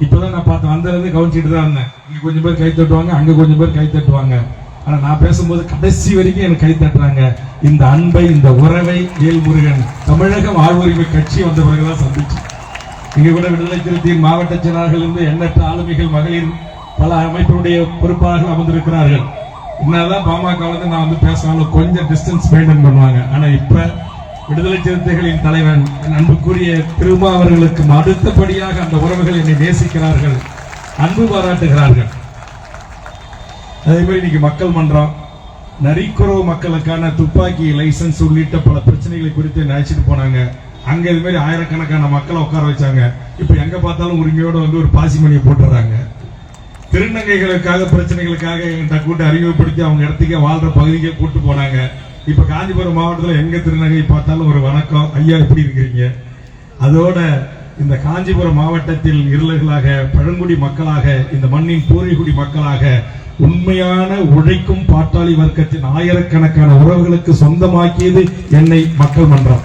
இப்பதான் நான் பார்த்தேன், வந்ததுலேருந்து கவனிச்சுட்டு தான் இருந்தேன். இங்க கொஞ்சம் பேர் கை தட்டுவாங்க, அங்க கொஞ்சம் பேர் கை தட்டுவாங்க. ஆனா நான் பேசும்போது கடைசி வரைக்கும் எனக்கு கை தட்டுறாங்க. இந்த அன்பை, இந்த உறவை வேல்முருகன் தமிழக வாழ்வுரிமை கட்சி வந்த பிறகுதான் சந்திச்சு. இங்க கூட விடுதலை சிறுத்தையின் மாவட்ட செயலாளர்கள் இருந்து எண்ணற்ற ஆளுமைகள், மகளிர் பல அமைப்பினுடைய பொறுப்பாளர்கள் அமர்ந்திருக்கிறார்கள். என்னதான் பாமக வந்து நான் வந்து பேசினாலும் கொஞ்சம் டிஸ்டன்ஸ் மெயின்டைன் பண்ணுவாங்க. ஆனா இப்ப விடுதலை சிறுத்தைகளின் தலைவன் அன்புக்குரிய திருமா அவர்களுக்கு அடுத்தபடியாக அந்த உறவுகள் என்னை நேசிக்கிறார்கள், அன்பு பாராட்டுகிறார்கள். அதே மாதிரி இன்னைக்கு மக்கள் மன்றம் நரிக்குறவு மக்களுக்கான துப்பாக்கி லைசன்ஸ் உள்ளிட்ட பல பிரச்சனைகளை குறித்து நினைச்சிட்டு போனாங்க. அங்க இது மாதிரி ஆயிரக்கணக்கான மக்களை உட்கார வச்சாங்க. இப்ப எங்க பார்த்தாலும் உரிமையோட வந்து ஒரு பாசிமணியை போட்டுறாங்க. திருநங்கைகளுக்காக பிரச்சனைகளுக்காக என்கிட்ட கூட்டு அறிமுகப்படுத்தி அவங்க இடத்துக்கே வாழ்ற பகுதிக்கே கூட்டு போனாங்க. இப்ப காஞ்சிபுரம் மாவட்டத்தில் எங்க திருநங்கை பார்த்தாலும் ஒரு வணக்கம், ஐயா எப்படி இருக்கிறீங்க. அதோட இந்த காஞ்சிபுரம் மாவட்டத்தில் இருளர்களாக, பழங்குடி மக்களாக, இந்த மண்ணின் பூர்வீகுடி மக்களாக உண்மையான உழைக்கும் பாட்டாளி வர்க்கத்தின் ஆயிரக்கணக்கான உறவுகளுக்கு சொந்தமாக்கியது என்னை மக்கள் மன்றம்.